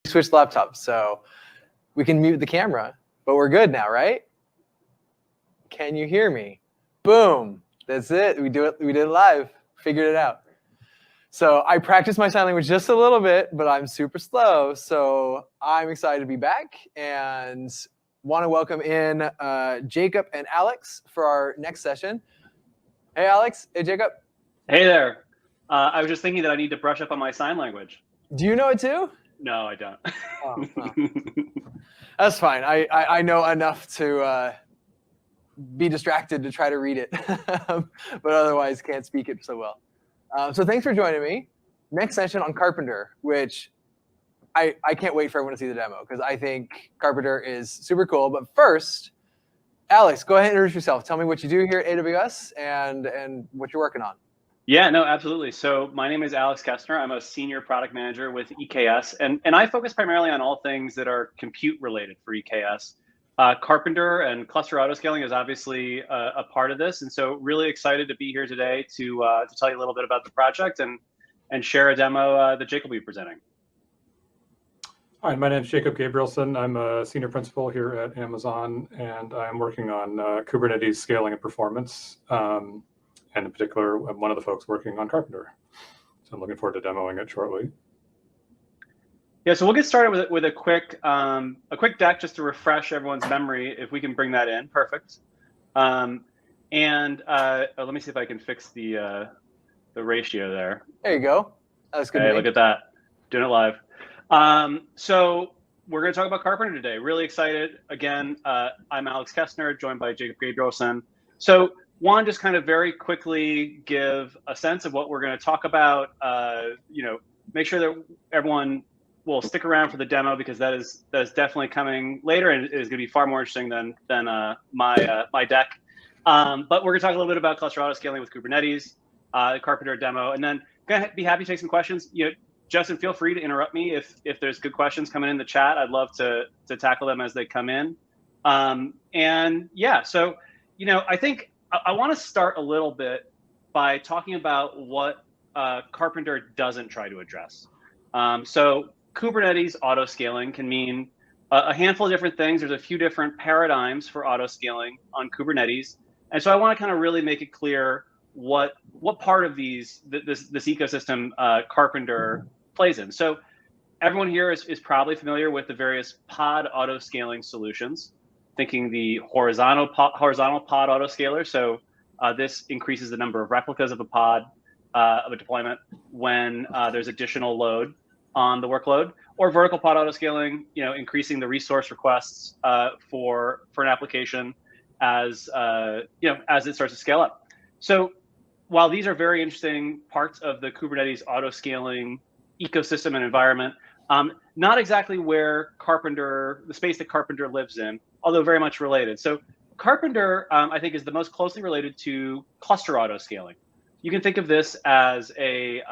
switched laptops, so we can mute the camera, but we're good now, right? Can you hear me? Boom. That's it. We did it live. Figured it out. So I practiced my sign language just a little bit, but I'm super slow. So I'm excited to be back and want to welcome in Jacob and Alex for our next session. Hey, Alex. Hey, Jacob. Hey there. I was just thinking that I need to brush up on my sign language. Do you know it too? No, I don't. Oh, that's fine. I know enough to be distracted to try to read it, but otherwise can't speak it so well. So thanks for joining me. Next session on Karpenter, which I can't wait for everyone to see the demo because I think Karpenter is super cool. But first, Alex, go ahead and introduce yourself. Tell me what you do here at AWS and what you're working on. Yeah, no, absolutely. So my name is Alex Kestner. I'm a senior product manager with EKS, and I focus primarily on all things that are compute related for EKS. Karpenter and cluster autoscaling is obviously a part of this, and so really excited to be here today to tell you a little bit about the project and share a demo that Jacob will be presenting. Hi, my name is Jacob Gabrielson. I'm a senior principal here at Amazon, and I'm working on Kubernetes scaling and performance. And in particular, I'm one of the folks working on Karpenter. So I'm looking forward to demoing it shortly. Yeah, so we'll get started with a quick deck just to refresh everyone's memory. If we can bring that in, perfect. Let me see if I can fix the ratio there. There you go. That's good. Hey, look at that, doing it live. So we're going to talk about Karpenter today. Really excited. Again, I'm Alex Kestner, joined by Jacob Gabrielson. So one, just kind of very quickly give a sense of what we're going to talk about. Make sure that everyone will stick around for the demo because that is definitely coming later and it is going to be far more interesting than my deck. But we're going to talk a little bit about cluster autoscaling with Kubernetes, the Karpenter demo, and then going to be happy to take some questions. Justin, feel free to interrupt me if there's good questions coming in the chat. I'd love to tackle them as they come in. So I think I want to start a little bit by talking about what Karpenter doesn't try to address. So Kubernetes autoscaling can mean a handful of different things. There's a few different paradigms for autoscaling on Kubernetes. And so I want to kind of really make it clear what part of this ecosystem Karpenter plays in. So everyone here is probably familiar with the various pod autoscaling solutions. Thinking the horizontal pod autoscaler. So this increases the number of replicas of a pod of a deployment when there's additional load on the workload, or vertical pod autoscaling, increasing the resource requests for an application as it starts to scale up. So while these are very interesting parts of the Kubernetes autoscaling ecosystem and environment, not exactly where the space that Karpenter lives in, although very much related. So Karpenter, I think, is the most closely related to cluster autoscaling. You can think of this as a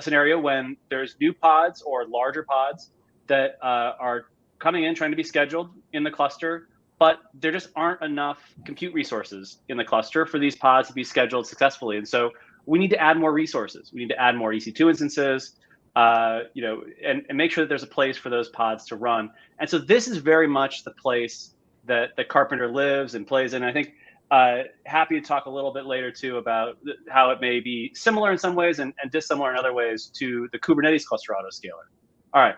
scenario when there's new pods or larger pods that are coming in, trying to be scheduled in the cluster, but there just aren't enough compute resources in the cluster for these pods to be scheduled successfully. And so we need to add more resources. We need to add more EC2 instances, and make sure that there's a place for those pods to run. And so this is very much the place that Karpenter lives and plays in. I think happy to talk a little bit later too about how it may be similar in some ways and dissimilar in other ways to the Kubernetes cluster autoscaler. All right.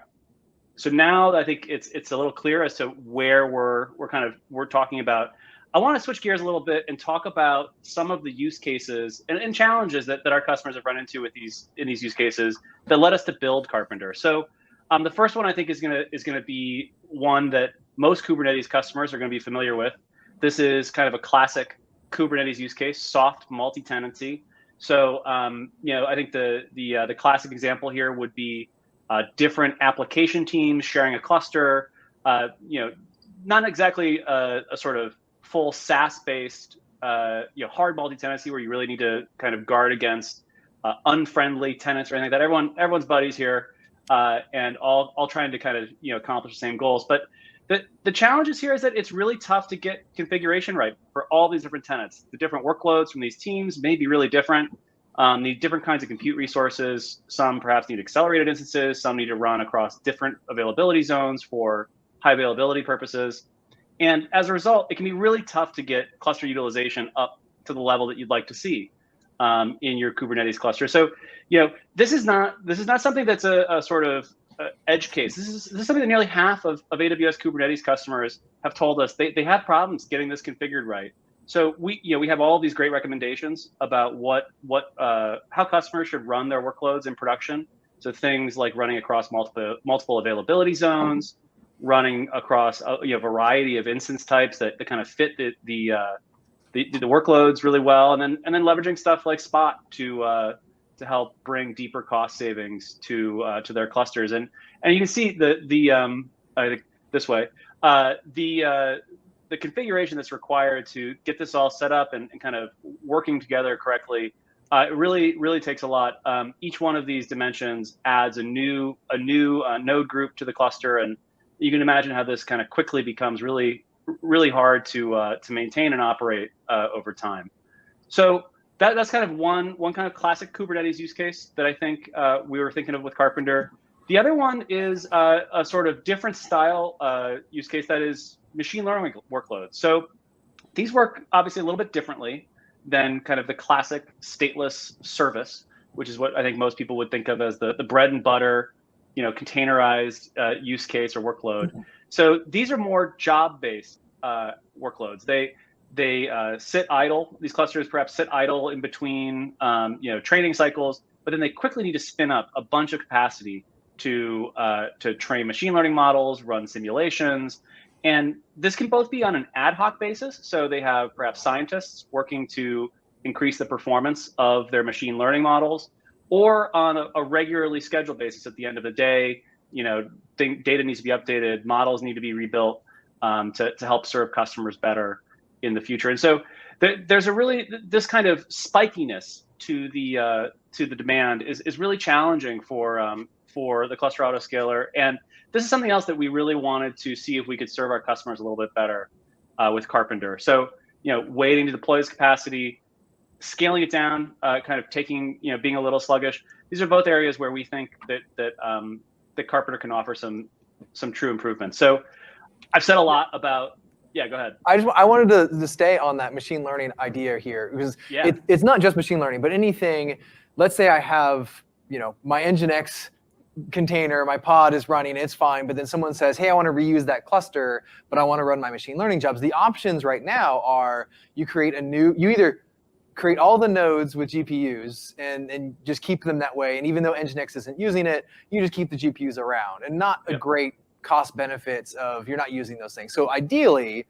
So now I think it's a little clear as to where we're talking about. I want to switch gears a little bit and talk about some of the use cases and challenges that our customers have run into in these use cases that led us to build Karpenter. So the first one I think is going to be one that most Kubernetes customers are going to be familiar with. This is kind of a classic Kubernetes use case, soft multi-tenancy. So I think the classic example here would be different application teams sharing a cluster. Not exactly a sort of full SaaS-based, hard multi-tenancy where you really need to kind of guard against unfriendly tenants or anything like that. Everyone's buddies here, and all trying to kind of accomplish the same goals. But the challenges here is that it's really tough to get configuration right for all these different tenants. The different workloads from these teams may be really different. need different kinds of compute resources. Some perhaps need accelerated instances. Some need to run across different availability zones for high availability purposes. And as a result, it can be really tough to get cluster utilization up to the level that you'd like to see in your Kubernetes cluster. So, this is not something that's a sort of edge case. This is something that nearly half of AWS Kubernetes customers have told us they have problems getting this configured right. So we have all these great recommendations about how customers should run their workloads in production. So things like running across multiple availability zones, running across a variety of instance types that kind of fit the workloads really well, and then leveraging stuff like Spot to help bring deeper cost savings to their clusters. And you can see I think this way the configuration that's required to get this all set up and kind of working together correctly. It really takes a lot. Each one of these dimensions adds a new node group to the cluster, and you can imagine how this kind of quickly becomes really hard to maintain and operate over time. So that's kind of one kind of classic Kubernetes use case that I think we were thinking of with Karpenter. The other one is a sort of different style use case that is machine learning workloads. So these work obviously a little bit differently than kind of the classic stateless service, which is what I think most people would think of as the bread and butter, containerized use case or workload. So these are more job-based workloads. They sit idle. These clusters perhaps sit idle in between training cycles, but then they quickly need to spin up a bunch of capacity to train machine learning models, run simulations. And this can both be on an ad hoc basis. So they have perhaps scientists working to increase the performance of their machine learning models, or on a regularly scheduled basis at the end of the day. Data needs to be updated, models need to be rebuilt to help serve customers better in the future. And so there's this kind of spikiness to the demand is really challenging for the cluster autoscaler. And this is something else that we really wanted to see if we could serve our customers a little bit better with Karpenter. So, waiting to deploy this capacity, scaling it down, kind of taking, being a little sluggish. These are both areas where we think that Karpenter can offer some true improvements. So I've said a lot about, yeah, go ahead. I wanted to stay on that machine learning idea here, because it's not just machine learning, but anything. Let's say I have, my Nginx container, my pod is running, it's fine, but then someone says, hey, I want to reuse that cluster, but I want to run my machine learning jobs. The options right now are you either create all the nodes with GPUs and just keep them that way, and even though Nginx isn't using it, you just keep the GPUs around, and not a great cost benefits of you're not using those things. So ideally,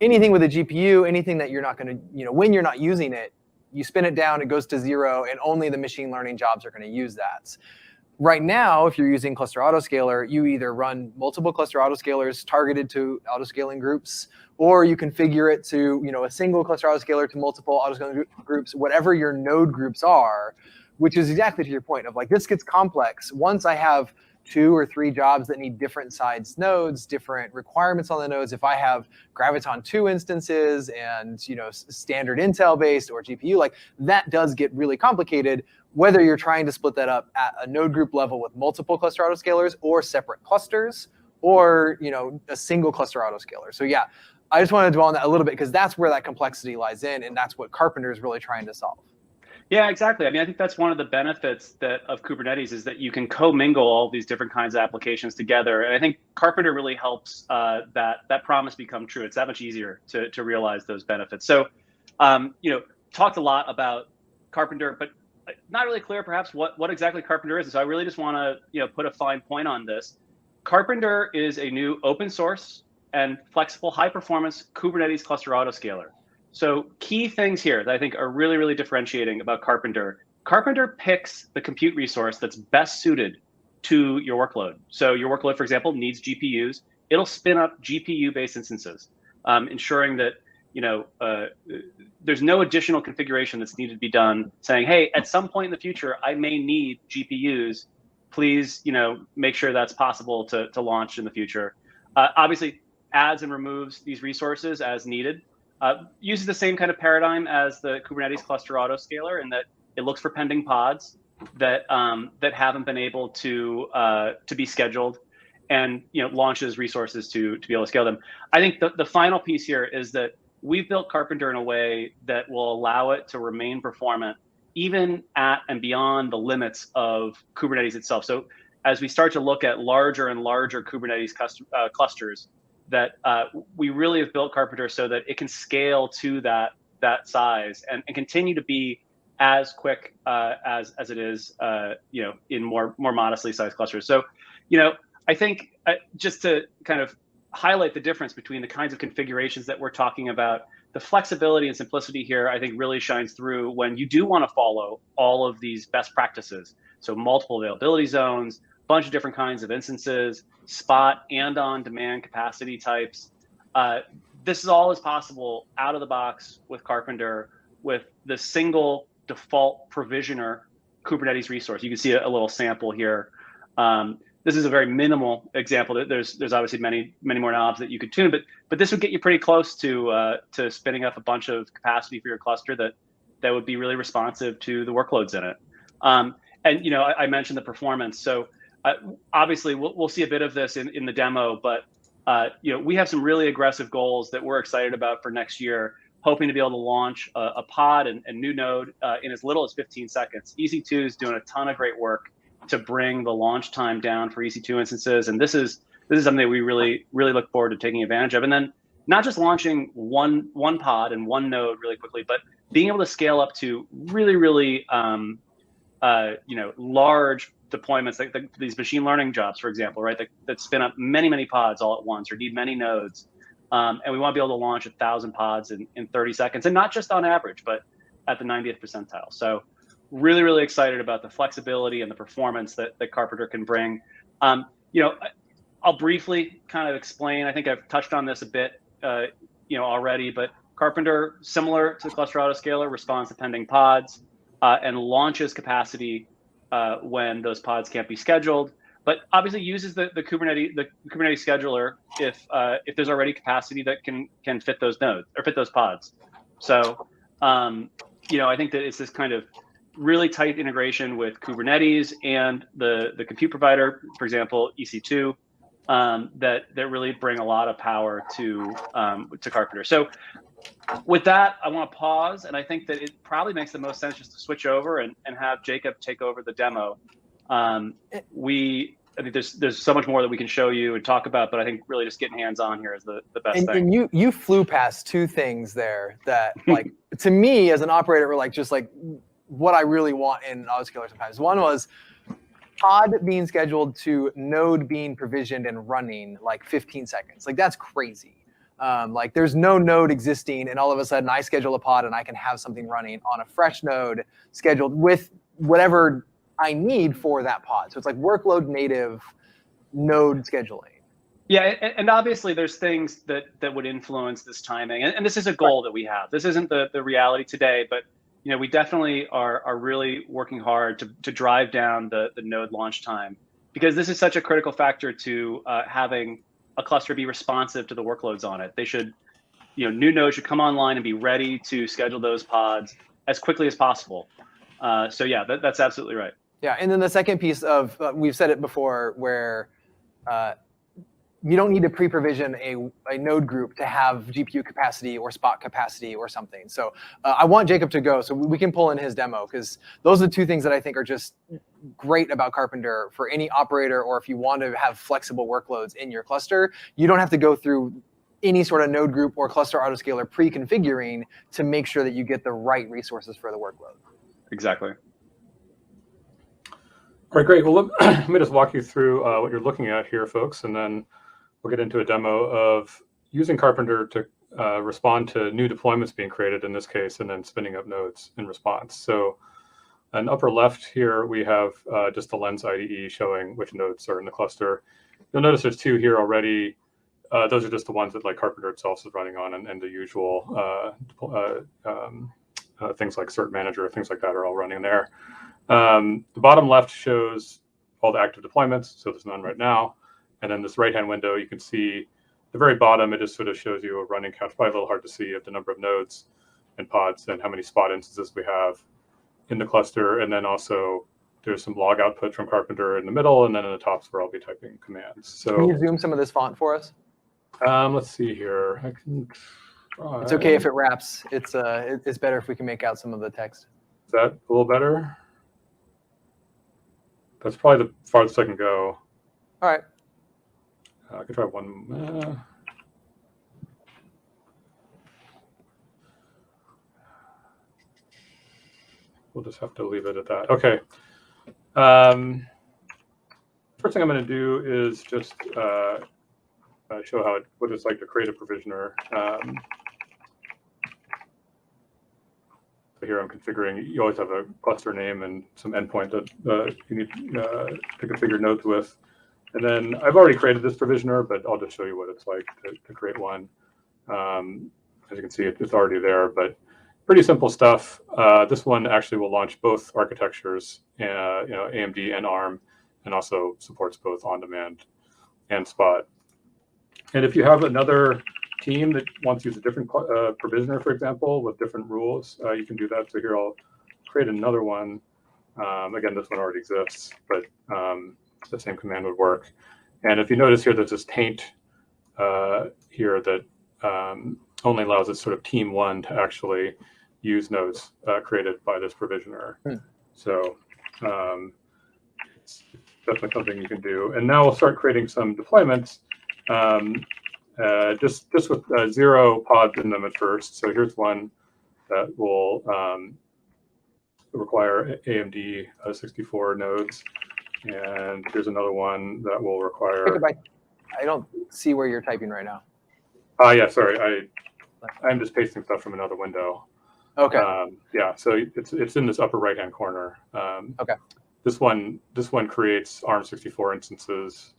anything with a GPU, anything that you're not going to, when you're not using it, you spin it down, it goes to 0, and only the machine learning jobs are going to use that. Right now, if you're using Cluster Autoscaler, you either run multiple Cluster Autoscalers targeted to autoscaling groups, or you configure it to a single Cluster Autoscaler to multiple autoscaling groups, whatever your node groups are, which is exactly to your point of this gets complex. Once I have 2 or 3 jobs that need different sized nodes, different requirements on the nodes. If I have Graviton 2 instances and standard Intel based or GPU, that does get really complicated, whether you're trying to split that up at a node group level with multiple cluster autoscalers or separate clusters, or a single cluster autoscaler. So yeah, I just wanted to dwell on that a little bit, because that's where that complexity lies in, and that's what Karpenter is really trying to solve. Yeah, exactly. I mean, I think that's one of the benefits of Kubernetes is that you can commingle all these different kinds of applications together. And I think Karpenter really helps that promise become true. It's that much easier to realize those benefits. So, talked a lot about Karpenter, but not really clear perhaps what exactly Karpenter is. So I really just want to put a fine point on this. Karpenter is a new open source and flexible high performance Kubernetes cluster autoscaler. So key things here that I think are really, really differentiating about Karpenter. Karpenter picks the compute resource that's best suited to your workload. So your workload, for example, needs GPUs. It'll spin up GPU-based instances, ensuring that there's no additional configuration that's needed to be done, saying, hey, at some point in the future, I may need GPUs. Please, make sure that's possible to launch in the future. Obviously, adds and removes these resources as needed. Uses the same kind of paradigm as the Kubernetes cluster autoscaler, in that It looks for pending pods that that haven't been able to be scheduled, and launches resources to be able to scale them. I think the final piece here is that we've built Karpenter in a way that will allow it to remain performant even at and beyond the limits of Kubernetes itself. So as we start to look at larger and larger Kubernetes clusters, that we really have built Karpenter so that it can scale to that size and continue to be as quick as it is, in more modestly sized clusters. So, I think just to kind of highlight the difference between the kinds of configurations that we're talking about, the flexibility and simplicity here, I think, really shines through when you do want to follow all of these best practices. So multiple availability zones, bunch of different kinds of instances, spot and on-demand capacity types. This is all is possible out of the box with Karpenter with the single default provisioner Kubernetes resource. You can see a little sample here. This is a very minimal example. There's obviously many more knobs that you could tune, but this would get you pretty close to spinning up a bunch of capacity for your cluster that would be really responsive to the workloads in it. And I mentioned the performance. So obviously we'll see a bit of this in the demo, but we have some really aggressive goals that we're excited about for next year, hoping to be able to launch a pod and new node in as little as 15 seconds. EC2 is doing a ton of great work to bring the launch time down for EC2 instances, and this is something that we really look forward to taking advantage of. And then not just launching one pod and one node really quickly, but being able to scale up to really large deployments, like these machine learning jobs, for example, right? That spin up many pods all at once or need many nodes. And we want to be able to launch 1,000 pods in 30 seconds, and not just on average, but at the 90th percentile. So really excited about the flexibility and the performance that Karpenter can bring. I'll briefly kind of explain. I think I've touched on this a bit, already, but Karpenter, similar to the cluster autoscaler, responds to pending pods and launches capacity when those pods can't be scheduled. But obviously uses the Kubernetes scheduler if there's already capacity that can fit those nodes or fit those pods. So I think that it's this kind of really tight integration with Kubernetes and the compute provider, for example, EC2, that really bring a lot of power to Karpenter. So with that, I want to pause, and I think that it probably makes the most sense just to switch over and have Jacob take over the demo. I think there's so much more that we can show you and talk about, but I think really just getting hands-on here is the best thing. And you flew past two things there that, like, to me as an operator, were just what I really want in an autoscaler sometimes. One was pod being scheduled to node being provisioned and running 15 seconds. That's crazy. There's no node existing, and all of a sudden I schedule a pod and I can have something running on a fresh node scheduled with whatever I need for that pod. So it's workload native node scheduling. Yeah, and obviously there's things that would influence this timing, and this is a goal that we have. This isn't the reality today, but we definitely are really working hard to drive down the node launch time, because this is such a critical factor to having a cluster be responsive to the workloads on it. They should, new nodes should come online and be ready to schedule those pods as quickly as possible. So yeah, that's absolutely right. Yeah, and then the second piece of, we've said it before, where you don't need to pre-provision a node group to have GPU capacity or spot capacity or something. So I want Jacob to go so we can pull in his demo, because those are the two things that I think are just great about Karpenter for any operator, or if you want to have flexible workloads in your cluster, you don't have to go through any sort of node group or cluster autoscaler pre-configuring to make sure that you get the right resources for the workload. Exactly. All right, great. Well, let me just walk you through what you're looking at here, folks, and then we'll get into a demo of using Karpenter to respond to new deployments being created in this case, and then spinning up nodes in response. So in upper left here, we have just the Lens IDE showing which nodes are in the cluster. You'll notice there's two here already. Those are just the ones that Karpenter itself is running on, and the usual things like Cert Manager, things like that are all running there. The bottom left shows all the active deployments, so there's none right now. And then this right-hand window, you can see the very bottom, it just sort of shows you a running count, probably a little hard to see, of the number of nodes and pods and how many spot instances we have. in the cluster, and then also there's some log output from Karpenter in the middle, and then in the tops where I'll be typing commands. So can you zoom some of this font for us? let's see here. I can try. It's okay if it wraps. It's better if we can make out some of the text. Is that a little better? That's probably the farthest I can go. All right. I could try one. We'll just have to leave it at that. Okay. First thing I'm going to do is just show what it's like to create a provisioner. So here I'm configuring. You always have a cluster name and some endpoint that you need to configure nodes with. And then I've already created this provisioner, but I'll just show you what it's like to create one. As you can see, it's already there, but pretty simple stuff. This one actually will launch both architectures, AMD and ARM, and also supports both on-demand and Spot. And if you have another team that wants to use a different provisioner, for example, with different rules, you can do that. So here I'll create another one. Again, this one already exists, but the same command would work. And if you notice here, there's this taint here that only allows this sort of team one to actually use nodes created by this provisioner. So it's definitely something you can do. And now we'll start creating some deployments, just with 0 pods in them at first. So here's one that will require AMD 64 nodes. And here's another one that will require. I don't see where you're typing right now. Yeah, sorry. I'm just pasting stuff from another window. Okay. Yeah, so it's in this upper right-hand corner. Okay. This one creates ARM64 instances,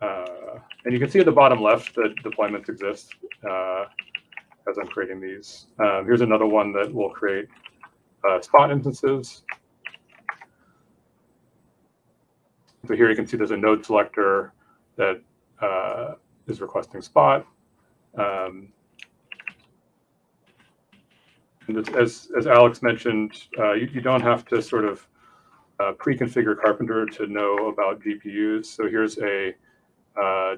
and you can see at the bottom left that deployments exist as I'm creating these. Here's another one that will create Spot instances. So here you can see there's a node selector that is requesting Spot. And as Alex mentioned, you don't have to sort of pre-configure Karpenter to know about GPUs. So here's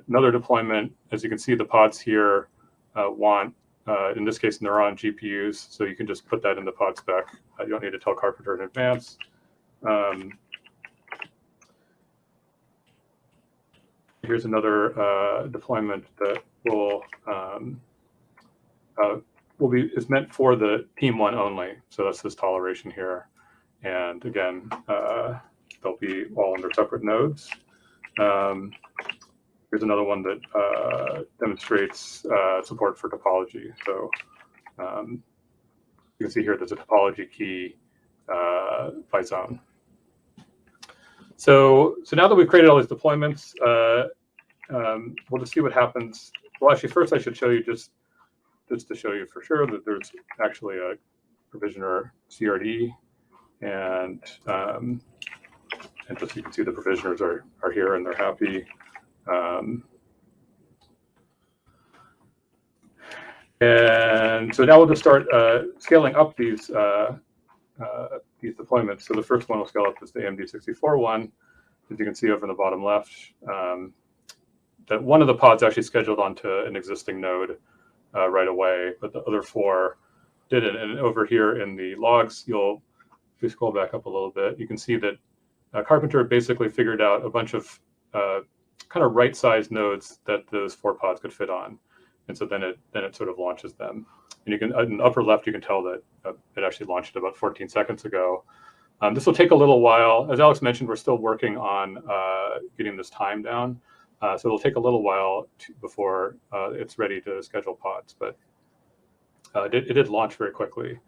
another deployment. As you can see, the pods here want, in this case, Neuron GPUs. So you can just put that in the pod spec. You don't need to tell Karpenter in advance. Here's another deployment that is meant for the team one only. So that's this toleration here. And again, they'll be all under separate nodes. Here's another one that demonstrates support for topology. So you can see here there's a topology key by zone. So now that we've created all these deployments, we'll just see what happens. Well, actually, first I should show you just to show you for sure that there's actually a provisioner CRD, and just so you can see the provisioners are here and they're happy. And so now we'll just start scaling up these deployments. So the first one will scale up is the AMD 64 one. As you can see over in the bottom left, that one of the pods actually scheduled onto an existing node right away, but the other 4 didn't. And over here in the logs, if you scroll back up a little bit, you can see that Karpenter basically figured out a bunch of kind of right-sized nodes that those 4 pods could fit on. And so then it sort of launches them. And you can, in the upper left, you can tell that it actually launched about 14 seconds ago. This will take a little while. As Alex mentioned, we're still working on getting this time down. So it'll take a little while before it's ready to schedule pods, but it did launch very quickly.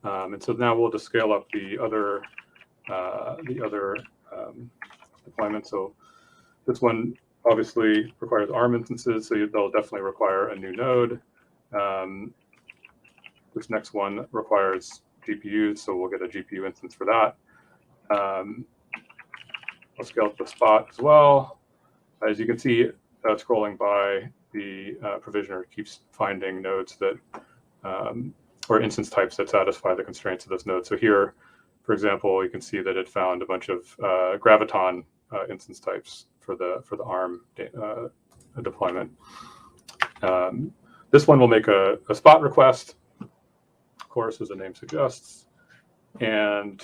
And so now we'll just scale up the other deployments. So this one obviously requires ARM instances, so they'll definitely require a new node. This next one requires GPUs, so we'll get a GPU instance for that. I'll scale up the Spot as well. As you can see, scrolling by, the provisioner keeps finding nodes that, or instance types that satisfy the constraints of this node. So here, For example, you can see that it found a bunch of graviton instance types for the ARM deployment. This one will make a spot request, of course, as the name suggests, and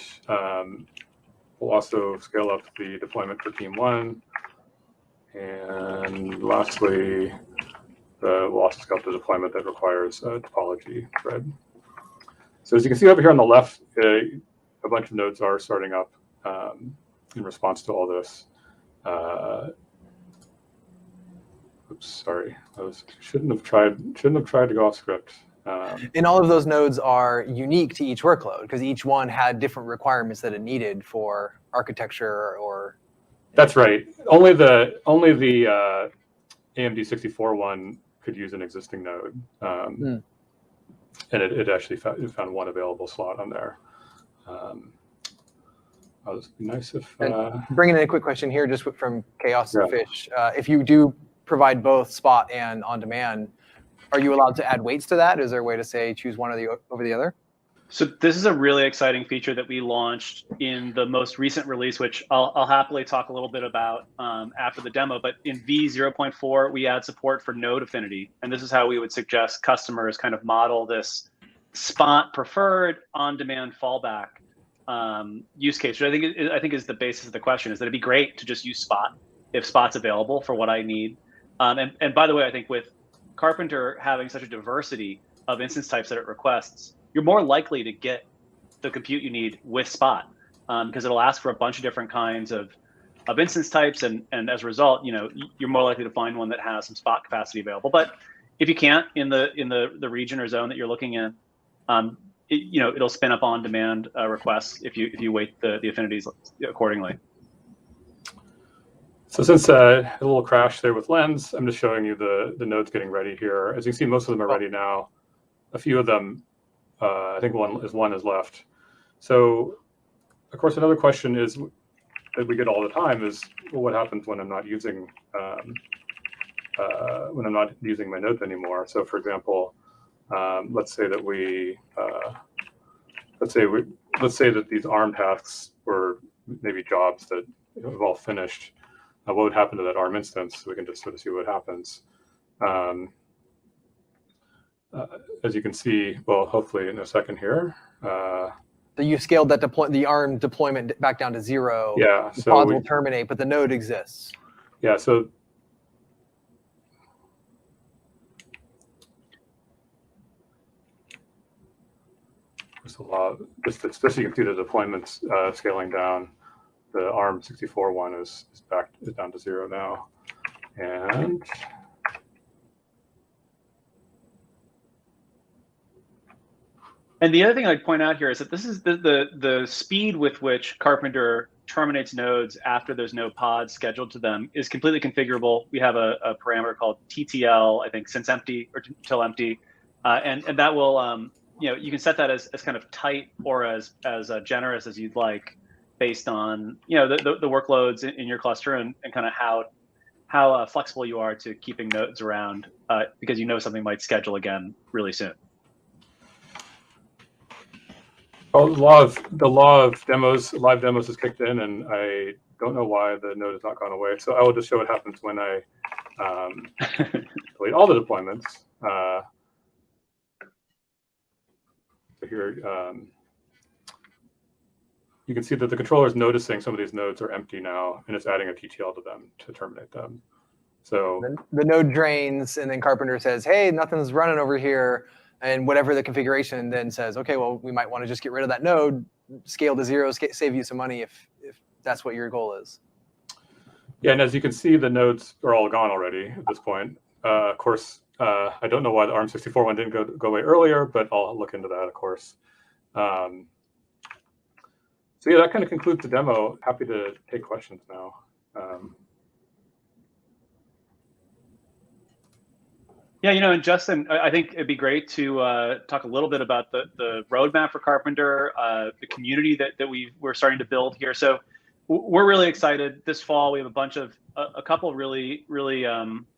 we'll also scale up the deployment for team 1. And lastly, we'll also scale up the deployment that requires a topology thread. So as you can see over here on the left, a bunch of nodes are starting up in response to all this. Oops, sorry. Shouldn't have tried to go off script. And all of those nodes are unique to each workload because each one had different requirements that it needed for architecture or. That's right. Only the AMD 64 one could use an existing node, and it actually found one available slot on there. This would be nice if. Bringing in a quick question here, just from Chaos Fish. If you do provide both spot and on demand, are you allowed to add weights to that? Is there a way to say choose one over the other? So this is a really exciting feature that we launched in the most recent release, which I'll happily talk a little bit about after the demo. But in V0.4, we add support for node affinity. And this is how we would suggest customers kind of model this spot preferred on-demand fallback use case, which I think is the basis of the question, is that it'd be great to just use spot if spot's available for what I need. And by the way, I think with Karpenter having such a diversity of instance types that it requests, you're more likely to get the compute you need with spot because it'll ask for a bunch of different kinds of instance types, and as a result, you're more likely to find one that has some spot capacity available. But if you can't in the region or zone that you're looking in, it'll spin up on demand requests if you weight the affinities accordingly. So since a little crash there with Lens, I'm just showing you the nodes getting ready here. As you can see, most of them are ready now. A few of them, I think one is left. So, of course, another question is that we get all the time is, well, what happens when I'm not using my nodes anymore? So, for example, let's say that let's say that these ARM tasks were maybe jobs that have all finished. What would happen to that ARM instance? So we can just sort of see what happens. As you can see, well, hopefully in a second here. So you scaled that the ARM deployment back down to 0. Yeah. The pods will terminate, but the node exists. Yeah. So there's a lot. Just so you can see the deployments scaling down. The ARM 64 one is down to 0 now, And the other thing I'd point out here is that this is the speed with which Karpenter terminates nodes after there's no pod scheduled to them is completely configurable. We have a parameter called TTL, I think, since empty or till empty, and that will you can set that as kind of tight or as generous as you'd like, based on the workloads in your cluster and kind of how flexible you are to keeping nodes around because something might schedule again really soon. Well, the law of demos, live demos is kicked in, and I don't know why the node has not gone away. So I will just show what happens when I delete all the deployments. So here, you can see that the controller is noticing some of these nodes are empty now, and it's adding a TTL to them to terminate them. So the node drains, and then Karpenter says, "Hey, nothing's running over here." And whatever the configuration then says, okay, well, we might want to just get rid of that node, scale to 0, save you some money if that's what your goal is. Yeah, and as you can see, the nodes are all gone already at this point. Of course, I don't know why the ARM 64 one didn't go away earlier, but I'll look into that, of course. So yeah, that kind of concludes the demo. Happy to take questions now. Yeah, and Justin, I think it'd be great to talk a little bit about the roadmap for Karpenter, the community that we're starting to build here. So we're really excited. This fall, we have a couple of really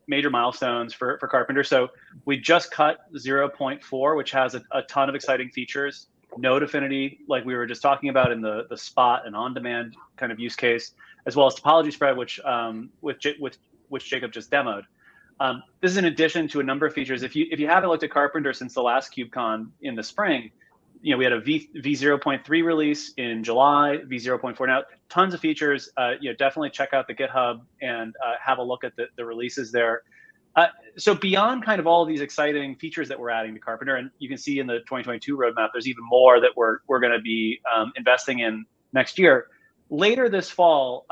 major milestones for Karpenter. So we just cut 0.4, which has a ton of exciting features. node affinity, like we were just talking about in the spot and on-demand kind of use case, as well as topology spread, which Jacob just demoed. This is in addition to a number of features. If you haven't looked at Karpenter since the last KubeCon in the spring, we had a v0.3 release in July, v0.4 now, tons of features. Definitely check out the GitHub and have a look at the releases there. So beyond kind of all of these exciting features that we're adding to Karpenter, and you can see in the 2022 roadmap, there's even more that we're going to be investing in next year. Later this fall,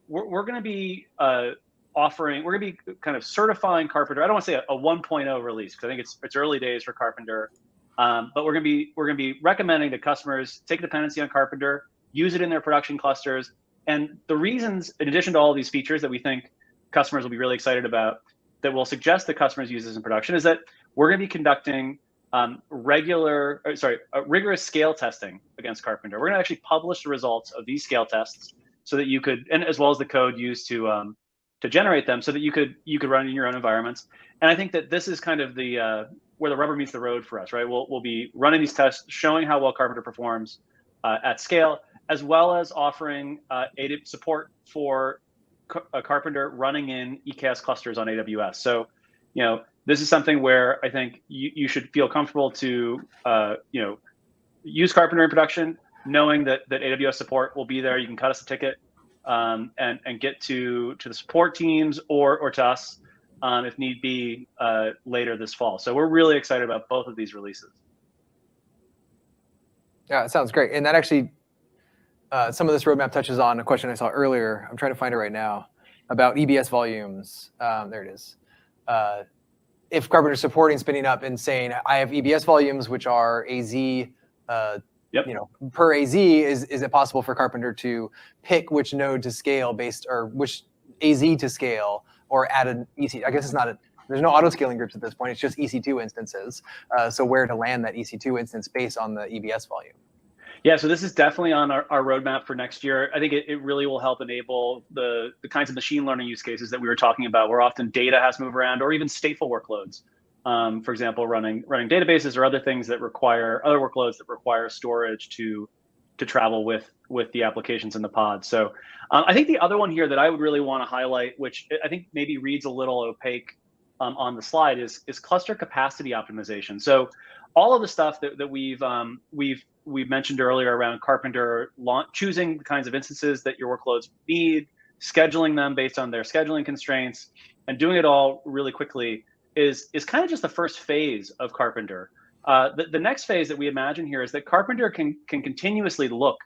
we're going to be we're going to be kind of certifying Karpenter. I don't want to say a 1.0 release because I think it's early days for Karpenter. But we're going to be recommending to customers take a dependency on Karpenter, use it in their production clusters. And the reasons, in addition to all these features that we think customers will be really excited about, that we'll suggest that customers use this in production, is that we're going to be conducting rigorous scale testing against Karpenter. We're going to actually publish the results of these scale tests so that you could, and as well as the code used to generate them, so that you could run in your own environments. And I think that this is kind of the where the rubber meets the road for us, right? We'll be running these tests, showing how well Karpenter performs at scale, as well as offering support for Karpenter running in EKS clusters on AWS. So, this is something where I think you should feel comfortable to, use Karpenter in production, knowing that AWS support will be there. You can cut us a ticket and get to the support teams or to us if need be later this fall. So we're really excited about both of these releases. Yeah, it sounds great. And that actually, some of this roadmap touches on a question I saw earlier. I'm trying to find it right now about EBS volumes. There it is. If Karpenter is supporting spinning up and saying, I have EBS volumes, which are AZ, per AZ, is it possible for Karpenter to pick which node to scale or which AZ to scale, or add an EC? I guess it's not there's no auto scaling groups at this point. It's just EC2 instances. So where to land that EC2 instance based on the EBS volume? Yeah, so this is definitely on our roadmap for next year. I think it really will help enable the kinds of machine learning use cases that we were talking about, where often data has to move around, or even stateful workloads. For example, running databases or other things that require other workloads that require storage to travel with the applications in the pod. So I think the other one here that I would really want to highlight, which I think maybe reads a little opaque on the slide, is cluster capacity optimization. So all of the stuff that we've mentioned earlier around Karpenter choosing the kinds of instances that your workloads need, scheduling them based on their scheduling constraints, and doing it all really quickly is kind of just the first phase of Karpenter. The next phase that we imagine here is that Karpenter can continuously look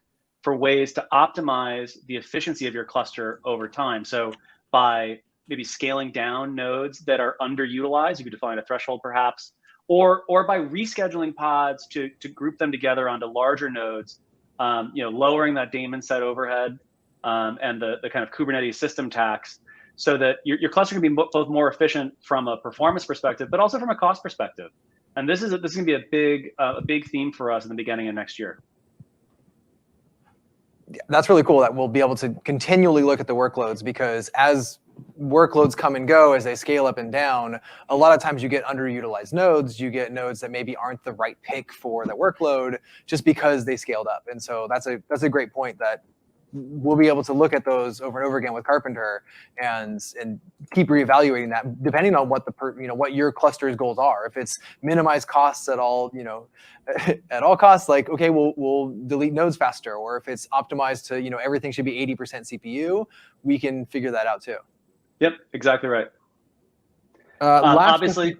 for ways to optimize the efficiency of your cluster over time. So by maybe scaling down nodes that are underutilized, you could define a threshold perhaps, or by rescheduling pods to group them together onto larger nodes, lowering that daemon set overhead and the kind of Kubernetes system tax, so that your cluster can be both more efficient from a performance perspective, but also from a cost perspective. And this is going to be a big theme for us in the beginning of next year. That's really cool that we'll be able to continually look at the workloads, because as workloads come and go, as they scale up and down, a lot of times you get underutilized nodes. You get nodes that maybe aren't the right pick for the workload just because they scaled up. And so that's a great point, that we'll be able to look at those over and over again with Karpenter and keep reevaluating that depending on what what your cluster's goals are. If it's minimize costs at all, at all costs, like, okay, we'll delete nodes faster, or if it's optimized to, everything should be 80% CPU, we can figure that out too. Yep, exactly right. Obviously.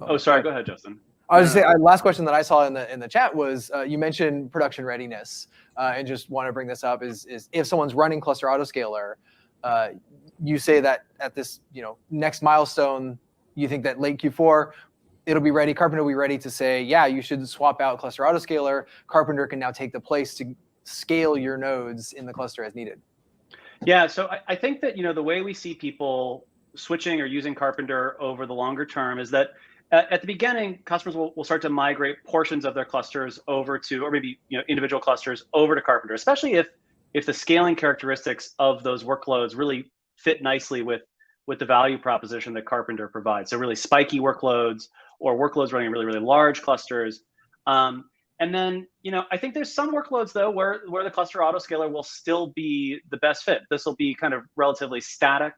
Oh, sorry. Go ahead, Justin. I was just saying, last question that I saw in the chat was you mentioned production readiness, and just want to bring this up is if someone's running cluster autoscaler, you say that at this next milestone, you think that late Q4 it'll be ready. Karpenter will be ready to say, yeah, you should swap out cluster autoscaler. Karpenter can now take the place to scale your nodes in the cluster as needed. Yeah, so I think that the way we see people switching or using Karpenter over the longer term is that at the beginning, customers will start to migrate portions of their clusters over to, or maybe individual clusters over to Karpenter, especially if the scaling characteristics of those workloads really fit nicely with the value proposition that Karpenter provides. So really spiky workloads, or workloads running really, really large clusters. And then, I think there's some workloads though where the cluster autoscaler will still be the best fit. This will be kind of relatively static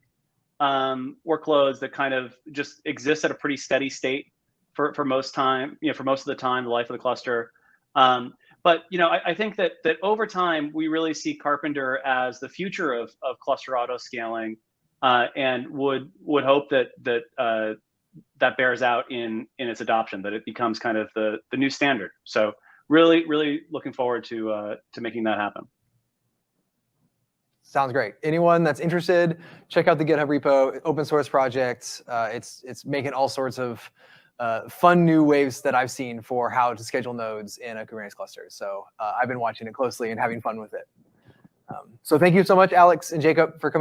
workloads that kind of just exist at a pretty steady state for most time, for most of the time, the life of the cluster. But I think that over time we really see Karpenter as the future of cluster autoscaling, and would hope that bears out in its adoption, that it becomes kind of the new standard. So really looking forward to making that happen. Sounds great. Anyone that's interested, check out the GitHub repo, open source project. It's making all sorts of fun new waves that I've seen for how to schedule nodes in a Kubernetes cluster. So I've been watching it closely and having fun with it. So thank you so much, Alex and Jacob, for coming.